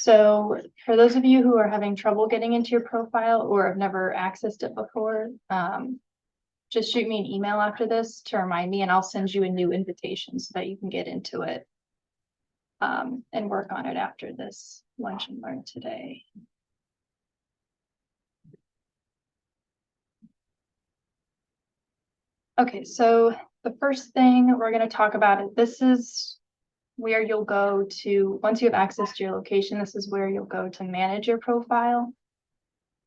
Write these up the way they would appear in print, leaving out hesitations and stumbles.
So for those of you who are having trouble getting into your profile or have never accessed it before, just shoot me an email after this to remind me, and I'll send you a new invitation so that you can get into it and work on it after this lunch and learn today. Okay, so the first thing we're going to talk about is this is where you'll go to, once you have access to your location, this is where you'll go to manage your profile.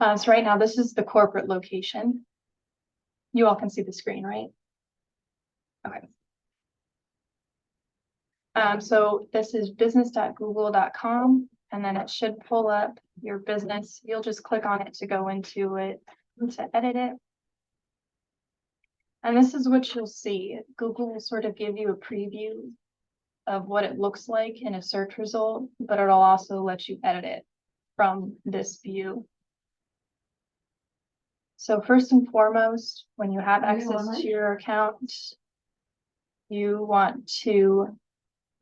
So right now, this is the corporate location. You all can see the screen, right? Okay. So this is business.google.com, and then it should pull up your business. You'll just click on it to go into it, to edit it. And this is what you'll see. Google will sort of give you a preview of what it looks like in a search result, but it'll also let you edit it from this view. So first and foremost, when you have access to your account, you want to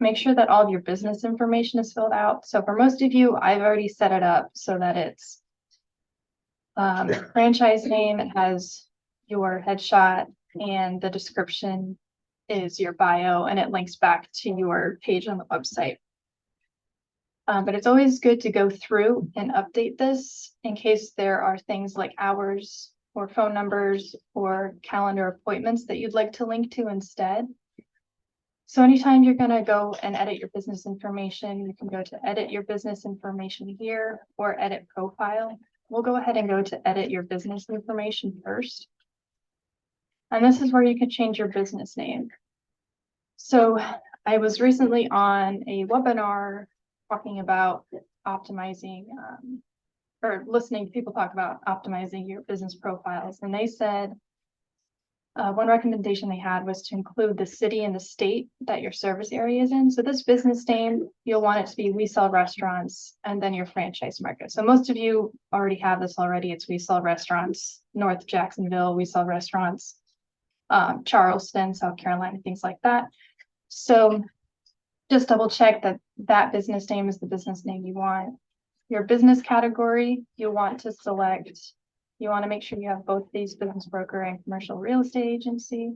make sure that all of your business information is filled out. So for most of you, I've already set it up so that it's franchise name, it has your headshot, and the description is your bio, and it links back to your page on the website. But it's always good to go through and update this in case there are things like hours or phone numbers or calendar appointments that you'd like to link to instead. So anytime you're going to go and edit your business information, you can go to edit your business information here or edit profile. We'll go ahead and go to edit your business information first. And this is where you can change your business name. So I was recently on a webinar talking about optimizing or listening to people talk about optimizing your business profiles. And they said one recommendation they had was to include the city and the state that your service area is in. So this business name, you'll want it to be We Sell Restaurants and then your franchise market. So most of you already have this already. It's We Sell Restaurants, North Jacksonville, We Sell Restaurants, Charleston, South Carolina, things like that. So just double check that that business name is the business name you want. Your business category, you want to select, you want to make sure you have both these business broker and commercial real estate agency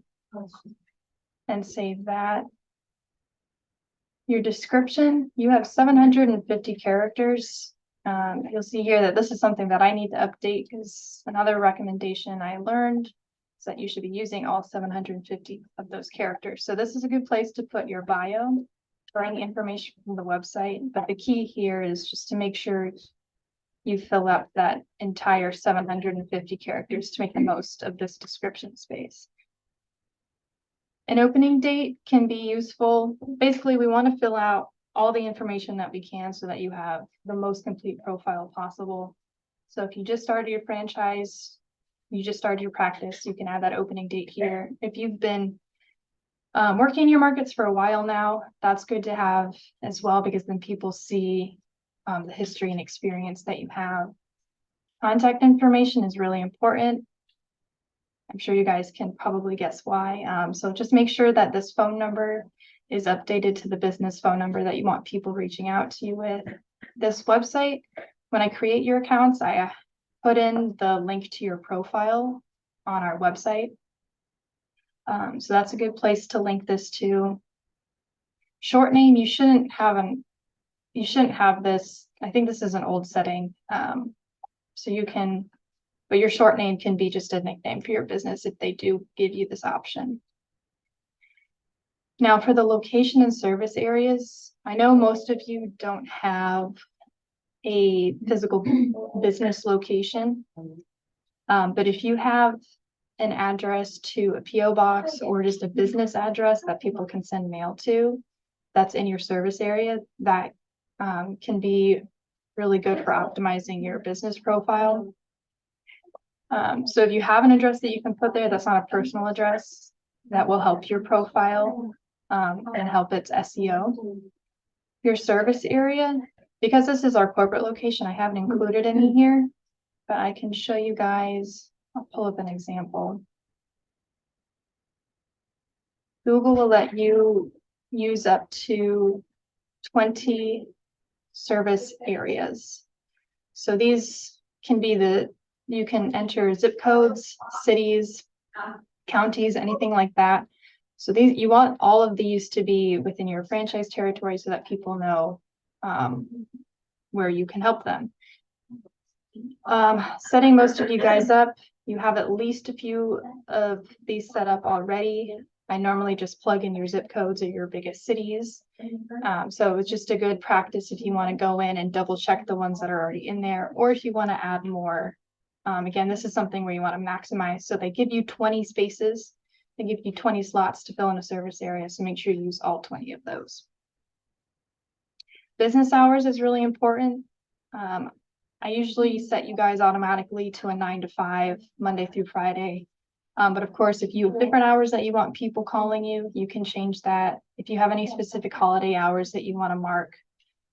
and save that. Your description, you have 750 characters. You'll see here that this is something that I need to update because another recommendation I learned is that you should be using all 750 of those characters. So this is a good place to put your bio or any information from the website. But the key here is just to make sure you fill up that entire 750 characters to make the most of this description space. An opening date can be useful. Basically, we want to fill out all the information that we can so that you have the most complete profile possible. So if you just started your franchise, you just started your practice, you can add that opening date here. If you've been working in your markets for a while now, that's good to have as well, because then people see the history and experience that you have. Contact information is really important. I'm sure you guys can probably guess why. So just make sure that this phone number is updated to the business phone number that you want people reaching out to you with. This website, when I create your accounts, I put in the link to your profile on our website. So that's a good place to link this to. Short name, you shouldn't have this. I think this is an old setting. So you can, but your short name can be just a nickname for your business if they do give you this option. Now for the location and service areas, I know most of you don't have a physical business location, but if you have an address to a PO box or just a business address that people can send mail to, that's in your service area, that can be really good for optimizing your business profile. So if you have an address that you can put there, that's not a personal address, that will help your profile and help its SEO. Your service area, because this is our corporate location, I haven't included any here, but I can show you guys. I'll pull up an example. Google will let you use up to 20 service areas. So these can be you can enter zip codes, cities, counties, anything like that. So you want all of these to be within your franchise territory so that people know where you can help them. Setting most of you guys up, you have at least a few of these set up already. I normally just plug in your zip codes or your biggest cities. So it's just a good practice if you want to go in and double check the ones that are already in there, or if you want to add more. Again, this is something where you want to maximize. So they give you 20 spaces. They give you 20 slots to fill in a service area. So make sure you use all 20 of those. Business hours is really important. I usually set you guys automatically to a 9 to 5, Monday through Friday. But of course, if you have different hours that you want people calling you, you can change that. If you have any specific holiday hours that you want to mark,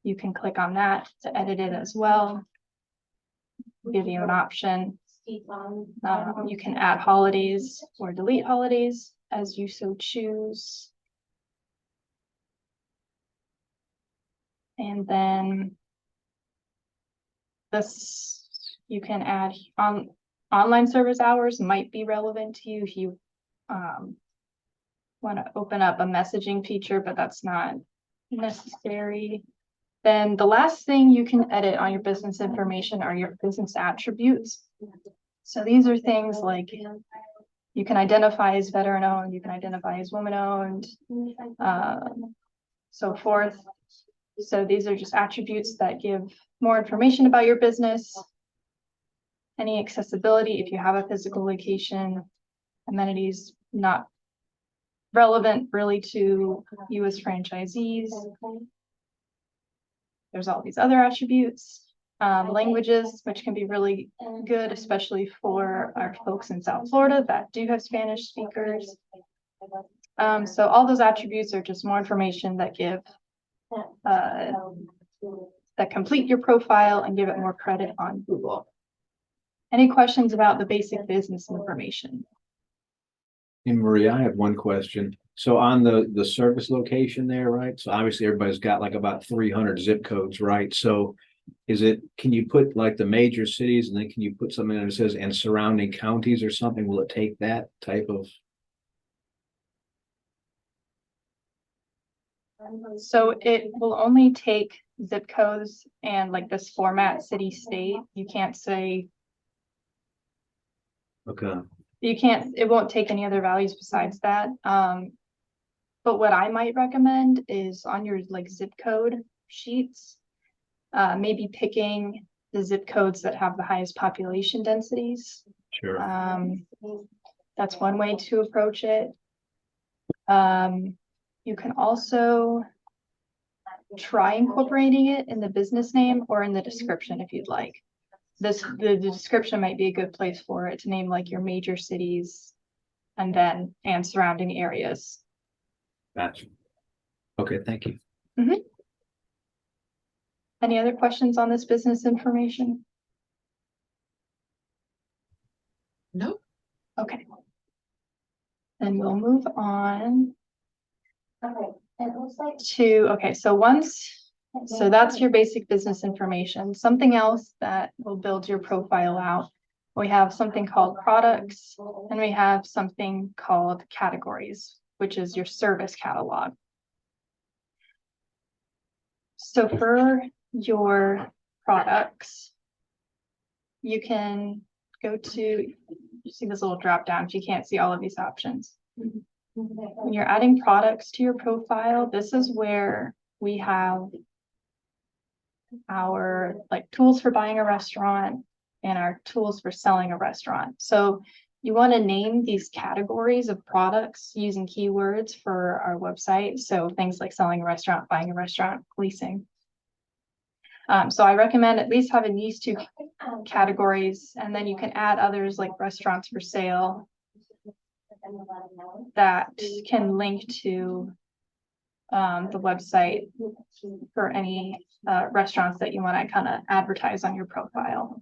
you can click on that to edit it as well. Give you an option. You can add holidays or delete holidays as you so choose. And then you can add online service hours might be relevant to you if you want to open up a messaging feature, but that's not necessary. Then the last thing you can edit on your business information are your business attributes. So these are things like you can identify as veteran owned, you can identify as woman owned, so forth. So these are just attributes that give more information about your business. Any accessibility, if you have a physical location, amenities not relevant really to you as franchisees. There's all these other attributes. Languages, which can be really good, especially for our folks in South Florida that do have Spanish speakers. So all those attributes are just more information that give that complete your profile and give it more credit on Google. Any questions about the basic business information? Hey, Maria, I have one question. So on the service location there, right? So obviously everybody's got like about 300 zip codes, right? So can you put like the major cities and then can you put something that says and surrounding counties or something? Will it take that type of? So it will only take zip codes and like this format, city, state. You can't say. Okay. It won't take any other values besides that. But what I might recommend is on your like zip code sheets, maybe picking the zip codes that have the highest population densities. Sure. That's one way to approach it. You can also try incorporating it in the business name or in the description if you'd like. The description might be a good place for it to name like your major cities and surrounding areas. Gotcha. Okay, thank you. Mm-hmm. Any other questions on this business information? No. Okay. Then we'll move on. So that's your basic business information. Something else that will build your profile out. We have something called products, and we have something called categories, which is your service catalog. So for your products, you can go to, you see this little drop down if you can't see all of these options. When you're adding products to your profile, this is where we have our like tools for buying a restaurant and our tools for selling a restaurant. So you want to name these categories of products using keywords for our website. So things like selling a restaurant, buying a restaurant, leasing. So I recommend at least having these two categories, and then you can add others like restaurants for sale that can link to the website for any restaurants that you want to kind of advertise on your profile.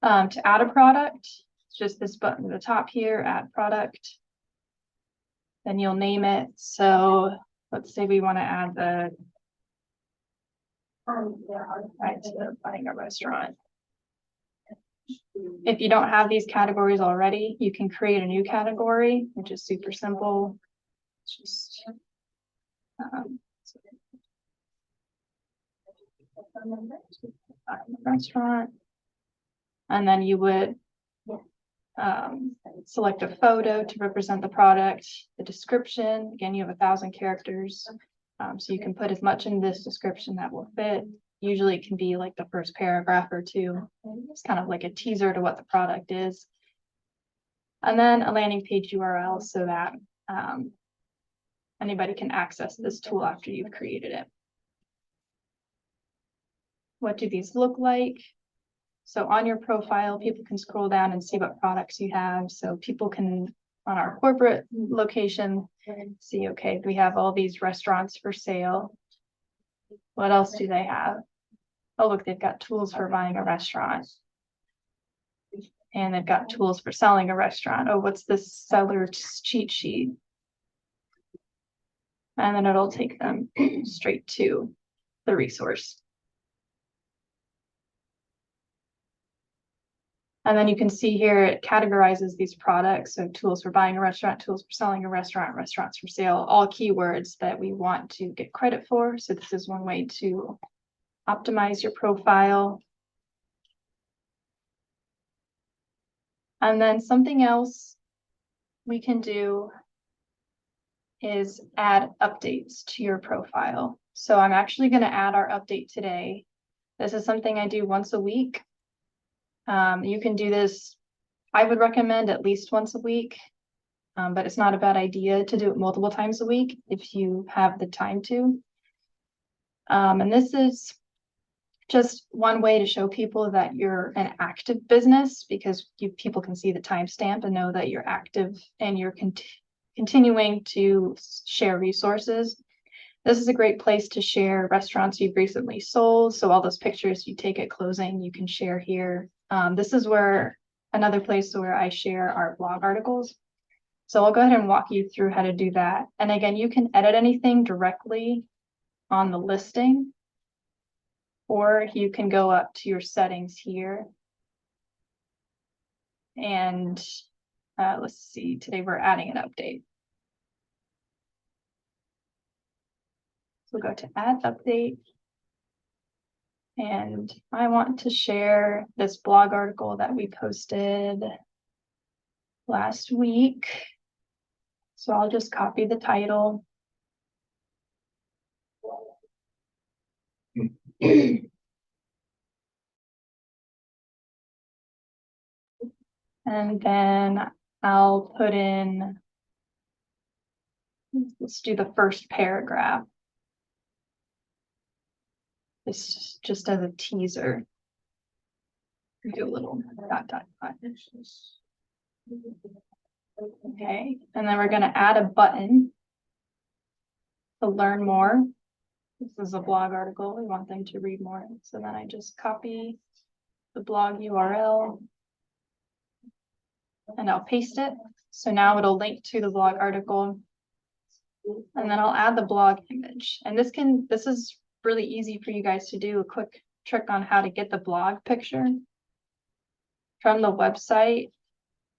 To add a product, it's just this button at the top here, add product. Then you'll name it. So let's say we want to add the right to buying a restaurant. If you don't have these categories already, you can create a new category, which is super simple. Just um, restaurant. And then you would select a photo to represent the product, the description. Again, you have 1,000 characters. So you can put as much in this description that will fit. Usually it can be like the first paragraph or two. It's kind of like a teaser to what the product is. And then a landing page URL so that anybody can access this tool after you've created it. What do these look like? So on your profile, people can scroll down and see what products you have. So people can, on our corporate location, see, okay, we have all these restaurants for sale. What else do they have? Oh, look, they've got tools for buying a restaurant. And they've got tools for selling a restaurant. Oh, what's this seller's cheat sheet? And then it'll take them straight to the resource. And then you can see here, it categorizes these products. So tools for buying a restaurant, tools for selling a restaurant, restaurants for sale, all keywords that we want to get credit for. So this is one way to optimize your profile. And then something else we can do is add updates to your profile. So I'm actually going to add our update today. This is something I do once a week. You can do this, I would recommend at least once a week, but it's not a bad idea to do it multiple times a week if you have the time to. And this is just one way to show people that you're an active business, because people can see the timestamp and know that you're active and you're continuing to share resources. This is a great place to share restaurants you've recently sold. So all those pictures you take at closing, you can share here. This is where another place where I share our blog articles. So I'll go ahead and walk you through how to do that. And again, you can edit anything directly on the listing, or you can go up to your settings here. And let's see, today we're adding an update. So we'll go to add update. And I want to share this blog article that we posted last week. So I'll just copy the title. And then I'll put in, let's do the first paragraph. This just as a teaser. Do a little dot, dot, dot. Okay, and then we're going to add a button to learn more. This is a blog article. We want them to read more. So then I just copy the blog URL and I'll paste it. So now it'll link to the blog article. And then I'll add the blog image. And this is really easy for you guys to do. A quick trick on how to get the blog picture from the website.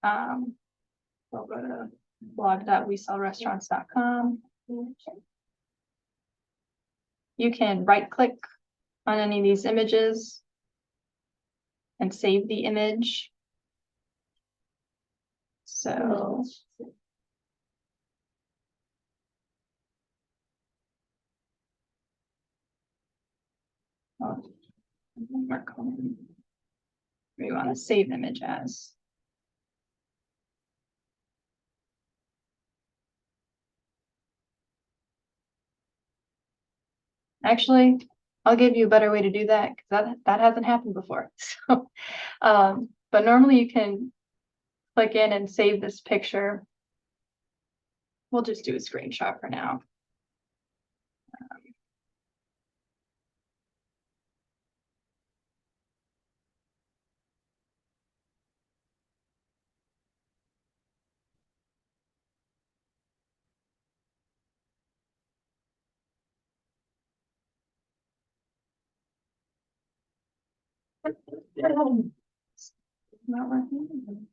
We'll go to blog.wesellrestaurants.com. You can right click on any of these images and save the image. So we want to save image as. Actually, I'll give you a better way to do that because that hasn't happened before. So, but normally you can click in and save this picture. We'll just do a screenshot for now. Not working.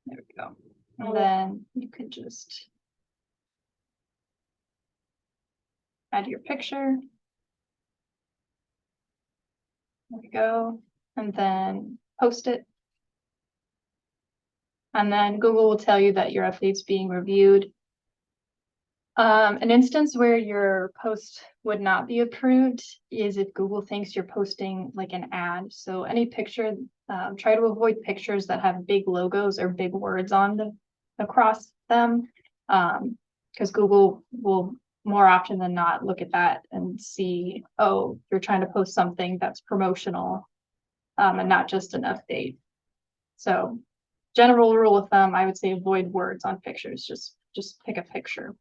There we go. And then you can just add your picture. There we go. And then post it. And then Google will tell you that your update's being reviewed. An instance where your post would not be approved is if Google thinks you're posting like an ad. So any picture, try to avoid pictures that have big logos or big words on them across them. Because Google will more often than not look at that and see, oh, you're trying to post something that's promotional, and not just an update. So general rule of thumb, I would say avoid words on pictures. Just pick a picture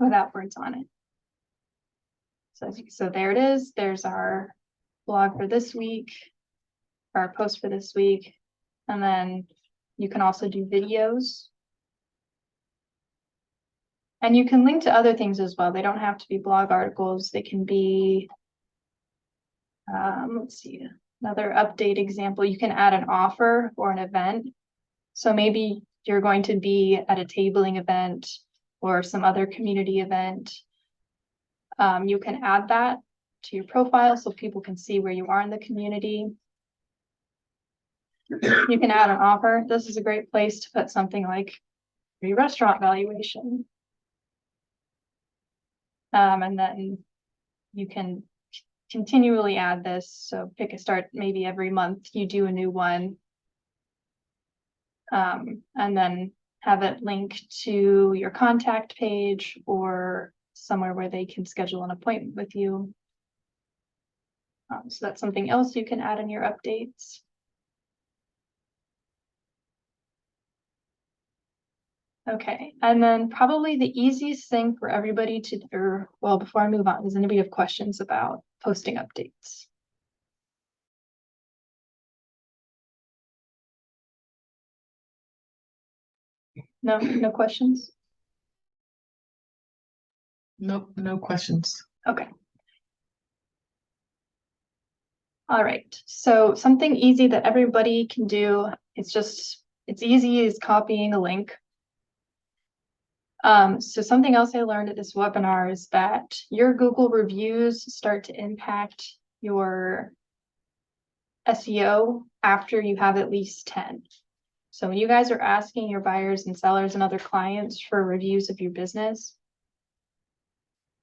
without words on it. So there it is. There's our blog for this week, our post for this week. And then you can also do videos. And you can link to other things as well. They don't have to be blog articles. They can be, let's see, another update example. You can add an offer or an event. So maybe you're going to be at a tabling event or some other community event. You can add that to your profile so people can see where you are in the community. You can add an offer. This is a great place to put something like free restaurant valuation. And then you can continually add this. So pick a start, maybe every month you do a new one. And then have it linked to your contact page or somewhere where they can schedule an appointment with you. So that's something else you can add in your updates. Okay, and then probably the easiest thing for everybody to, or well, before I move on, does anybody have questions about posting updates? No, no questions? Nope, no questions. Okay. All right, so something easy that everybody can do, it's easy as copying a link. So something else I learned at this webinar is that your Google reviews start to impact your SEO after you have at least 10. So when you guys are asking your buyers and sellers and other clients for reviews of your business,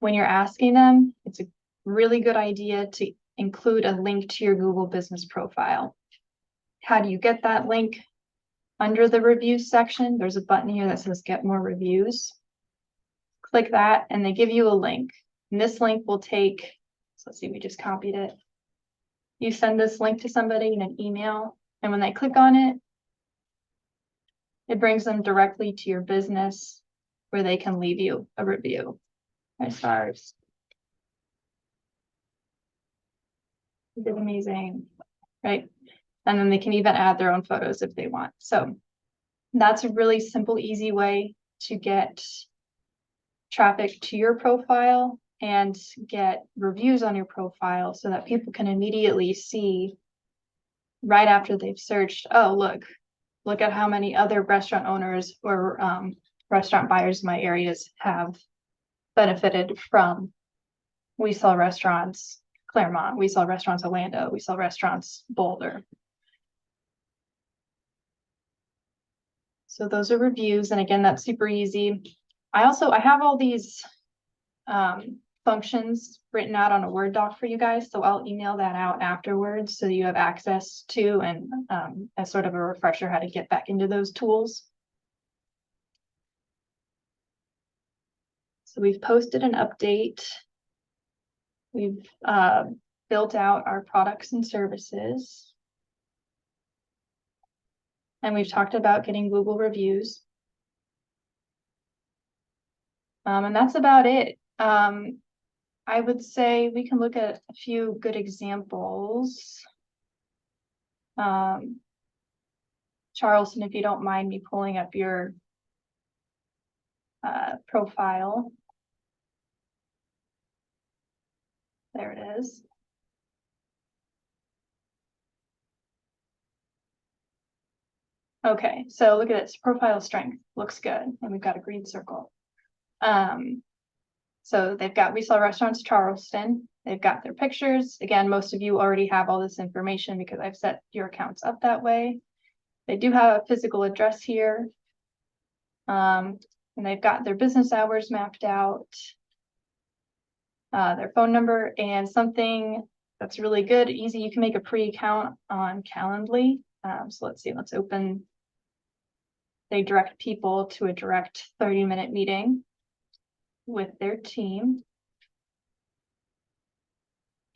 when you're asking them, it's a really good idea to include a link to your Google business profile. How do you get that link? Under the reviews section, there's a button here that says get more reviews. Click that and they give you a link. And this link will take, so let's see, we just copied it. You send this link to somebody in an email, and when they click on it, it brings them directly to your business where they can leave you a review. Five stars. You did amazing, right? And then they can even add their own photos if they want. So that's a really simple, easy way to get traffic to your profile and get reviews on your profile so that people can immediately see right after they've searched, oh, look at how many other restaurant owners or restaurant buyers in my areas have benefited from We Sell Restaurants Claremont, We Sell Restaurants Orlando, We Sell Restaurants Boulder. So those are reviews, and again, that's super easy. I have all these functions written out on a Word doc for you guys, so I'll email that out afterwards so you have access to, and as sort of a refresher how to get back into those tools. So we've posted an update. We've built out our products and services. And we've talked about getting Google reviews. And that's about it. I would say we can look at a few good examples. Charleston, if you don't mind me pulling up your profile. There it is. Okay, so look at this profile strength, looks good, and we've got a green circle. So we saw Restaurants Charleston, they've got their pictures. Again, most of you already have all this information because I've set your accounts up that way. They do have a physical address here. And they've got their business hours mapped out. Their phone number, and something that's really good, easy, you can make a pre-account on Calendly. So let's see, let's open. They direct people to a direct 30-minute meeting with their team.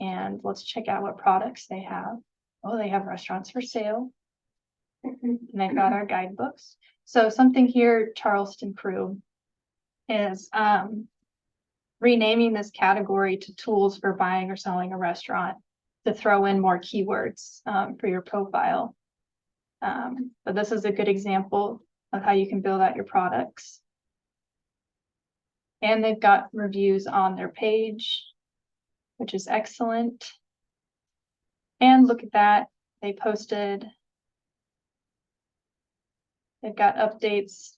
And let's check out what products they have. Oh, they have restaurants for sale. And they've got our guidebooks. So something here, Charleston Crew, is renaming this category to tools for buying or selling a restaurant to throw in more keywords for your profile. But this is a good example of how you can build out your products. And they've got reviews on their page, which is excellent. And look at that, they've got updates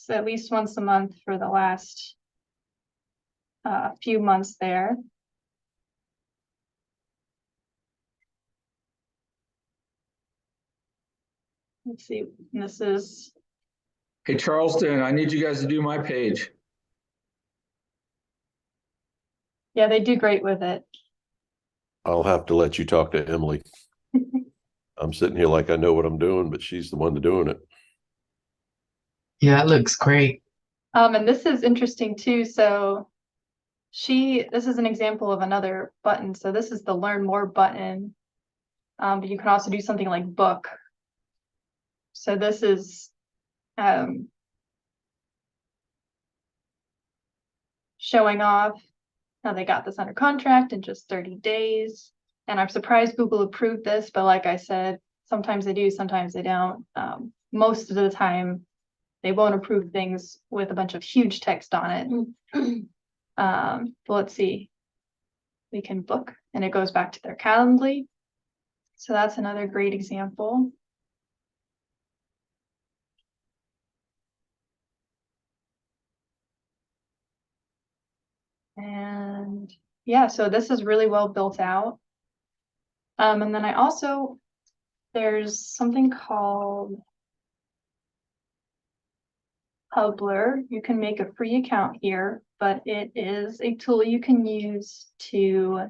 at least once a month for the last few months there. Let's see, this is, Hey, Charleston, I need you guys to do my page. yeah, they do great with it. I'll have to let you talk to Emily. I'm sitting here like I know what I'm doing, but she's the one doing it. Yeah, it looks great. And this is interesting too. So this is an example of another button. So this is the Learn More button. But you can also do something like book. So this is showing off how they got this under contract in just 30 days. And I'm surprised Google approved this, but like I said, sometimes they do, sometimes they don't. Most of the time, they won't approve things with a bunch of huge text on it. But let's see. We can book, and it goes back to their Calendly. So that's another great example. And yeah, so this is really well built out. And then there's something called Hubler. You can make a free account here, but it is a tool you can use to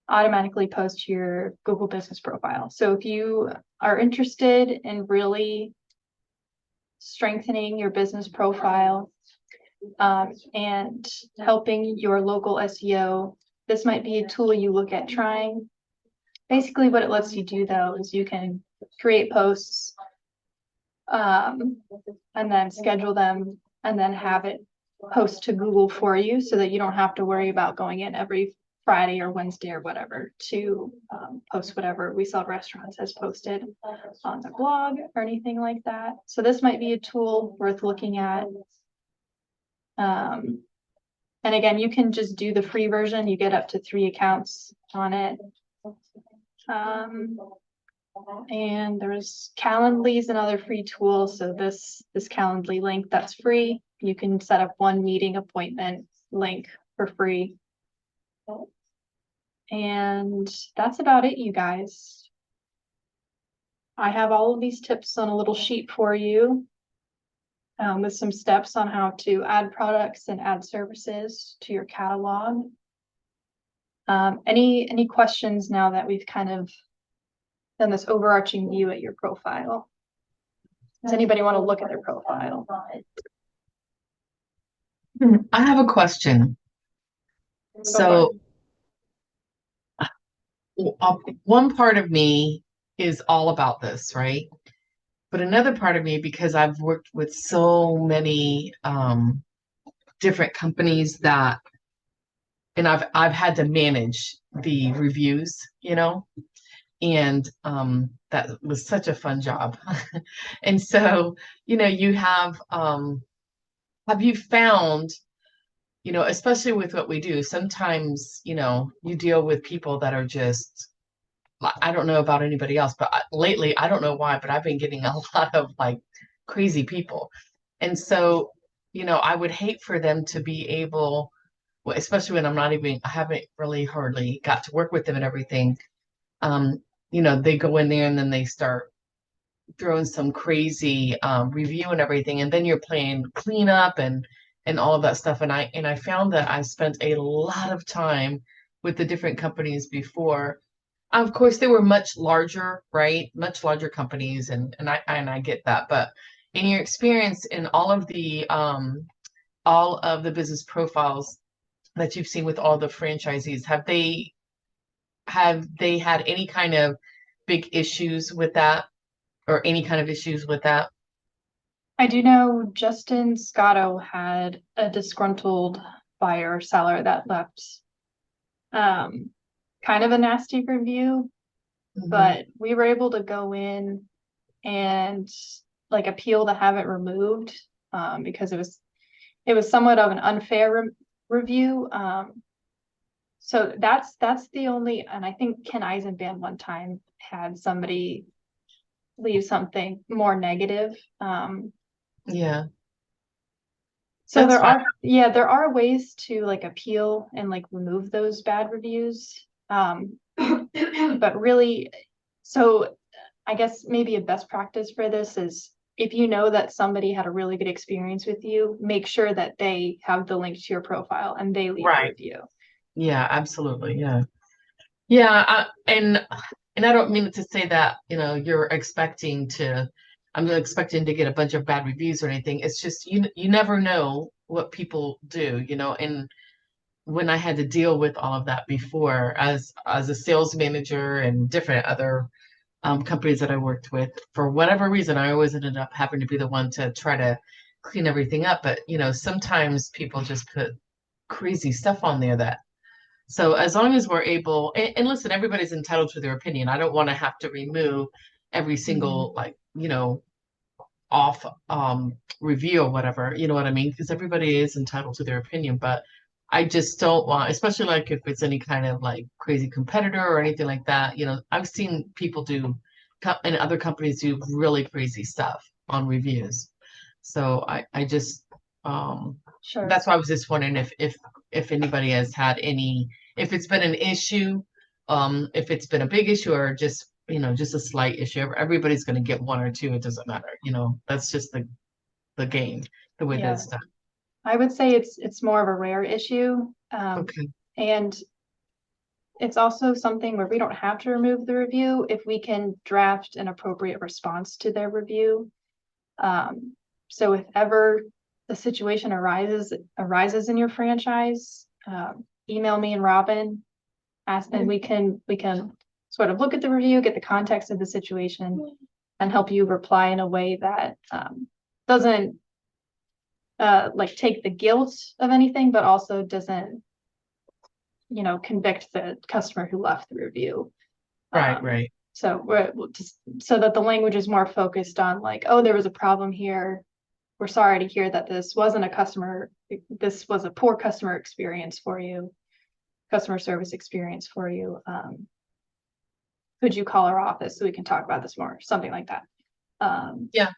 automatically post to your Google Business profile. So if you are interested in really strengthening your business profile and helping your local SEO, this might be a tool you look at trying. Basically, what it lets you do though is you can create posts and then schedule them and then have it post to Google for you so that you don't have to worry about going in every Friday or Wednesday or whatever to post whatever We Sell Restaurants has posted on the blog or anything like that. So this might be a tool worth looking at. And again, you can just do the free version. You get up to 3 accounts on it. And there's Calendly is another free tool. So this Calendly link that's free. You can set up 1 meeting appointment link for free. And that's about it, you guys. I have all of these tips on a little sheet for you with some steps on how to add products and add services to your catalog. Any questions now that we've kind of done this overarching view at your profile? Does anybody want to look at their profile? I have a question. So one part of me is all about this, right? but another part of me, because I've worked with so many different companies that, and I've had to manage the reviews, and that was such a fun job. And so, you have you found, especially with what we do, sometimes, you deal with people that are just, I don't know about anybody else, but lately, I don't know why, but I've been getting a lot of like crazy people. And so, I would hate for them to be able, well, especially when I haven't really hardly got to work with them and everything. Um, they go in there and then they start throwing some crazy review and everything, and then you're playing cleanup and all of that stuff. And I found that I spent a lot of time with the different companies before. Of course, they were much larger, right? Much larger companies, and I get that. But in your experience in all of the business profiles that you've seen with all the franchisees, have they had any kind of big issues with that, or any kind of issues with that? I do know Justin Scotto had a disgruntled buyer or seller that left kind of a nasty review, but we were able to go in and like appeal to have it removed because it was somewhat of an unfair review. So that's the only, and I think Ken Eisenband one time had somebody leave something more negative. Yeah. So That's there fine. there are ways to like appeal and like remove those bad reviews. But really, so I guess maybe a best practice for this is if you know that somebody had a really good experience with you, make sure that they have the link to your profile and they leave a Right. review. Yeah, absolutely. Yeah. Yeah, and I don't mean to say that, I'm expecting to get a bunch of bad reviews or anything. It's just you never know what people do, and when I had to deal with all of that before as a sales manager and different other companies that I worked with, for whatever reason, I always ended up having to be the one to try to clean everything up. But sometimes people just put crazy stuff on there that, so as long as we're able, and listen, everybody's entitled to their opinion. I don't want to have to remove every single like, off review or whatever, you know what I mean? Because everybody is entitled to their opinion, but I just don't want, especially like if it's any kind of like crazy competitor or anything like that. I've seen people and other companies do really crazy stuff on reviews. So I just Sure. that's why I was just wondering if anybody has had any, if it's been an issue, if it's been a big issue or just just a slight issue. Everybody's going to get one or two. It doesn't matter. That's just the game, the way that Yeah. it's done. I would say it's more of a rare issue. Okay. And it's also something where we don't have to remove the review if we can draft an appropriate response to their review. So if ever the situation arises in your franchise, email me and Robin, and we can sort of look at the review, get the context of the situation, and help you reply in a way that doesn't like take the guilt of anything, but also doesn't convict the customer who left the review. Right. So we're just so that the language is more focused on like, oh, there was a problem here. We're sorry to hear that this was a poor customer experience for you, customer service experience for you. Could you call our office so we can talk about this more? Something like that. Yeah.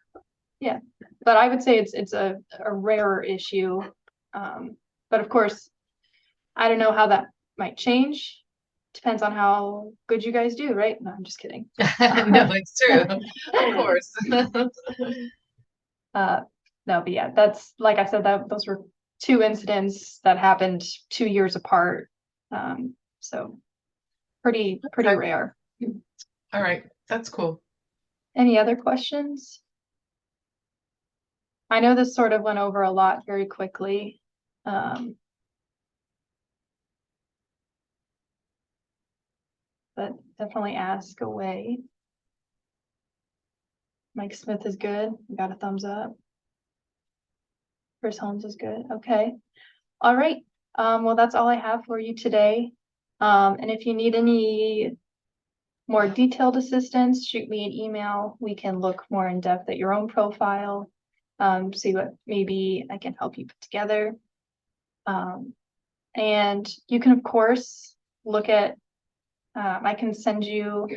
Yeah. But I would say it's a rarer issue. But of course, I don't know how that might change. Depends on how good you guys do, right? No, I'm just kidding. No, it's true. Of course. No, but yeah, that's like I said, those were two incidents that happened 2 years apart. So pretty Okay. rare. All right. That's cool. Any other questions? I know this sort of went over a lot very quickly. But definitely ask away. Mike Smith is good. We got a thumbs up. Chris Holmes is good. Okay. All right. Well, that's all I have for you today. And if you need any more detailed assistance, shoot me an email. We can look more in depth at your own profile, see what maybe I can help you put together. And you can, of course, look at, I can send you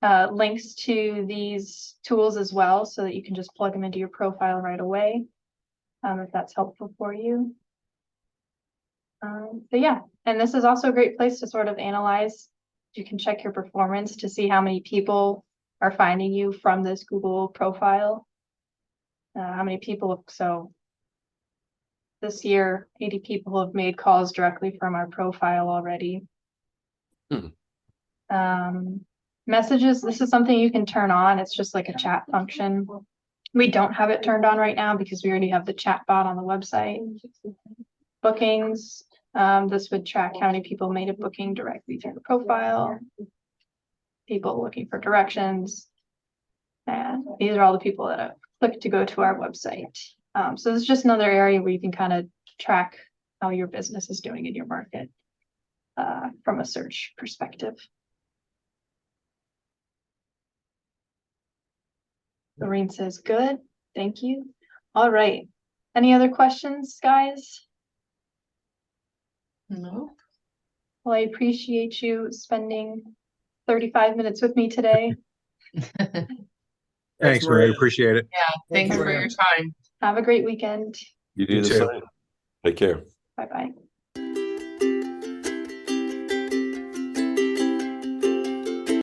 links to these tools as well, so that you can just plug them into your profile right away, if that's helpful for you. But yeah, and this is also a great place to sort of analyze. You can check your performance to see how many people are finding you from this Google profile. How many people, so this year, 80 people have made calls directly from our profile already. Messages, this is something you can turn on. It's just like a chat function. We don't have it turned on right now because we already have the chat bot on the website. Bookings, this would track how many people made a booking directly through the profile. People looking for directions. And these are all the people that have clicked to go to our website. So this is just another area where you can kind of track how your business is doing in your market from a search perspective. Doreen says, good, thank you. All right. Any other questions, guys? No. Well, I appreciate you spending 35 minutes with me today. Thanks, Maria. Appreciate it. Thanks for your time. Have a great weekend. You do You the too. same. Take care. Bye-bye.